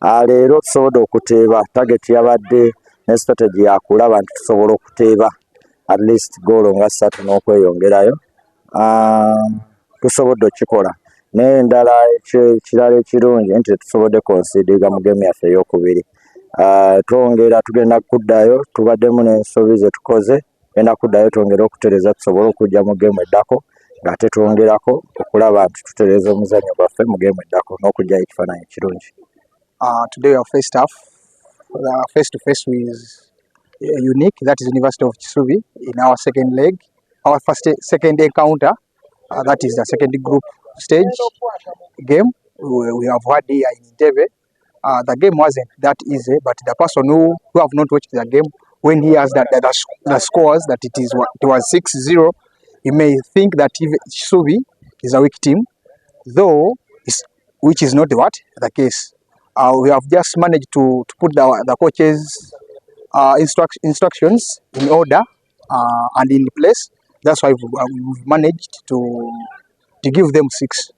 Leero tusobodde okuteeba target yabadde ne strategy yakulaba nti tusobola okuteeba at least goolo nga 3 n'okweyongerayo. Tusobodde okikola naye endala ekirala ekirungi nti tusobodde concedinga mu game yaffe ey'okubiri. Twongera tugenda kuddayo tubaddemu n'ensobi ze tukoze genda kuddayo twongera okutereza tusobole okujja mu game eddako ng'ate twongerako okulaba nti tutereza omuzannyo gwaffe mu game eddako n'okujjayo ekifaananyi ekirungi. Today our first half, face to face with unique, that is University of Kisubi. In our second leg, our second encounter, that is the second group stage game we have had here in Entebbe. The game wasn't that easy, but the person who have not watched the game, when he has the scores that it was 6-0, he may think that Kisubi is a weak team, though which is not the case. We have just managed to put the coaches' instructions in order and in place. That's why we've managed to give them 6.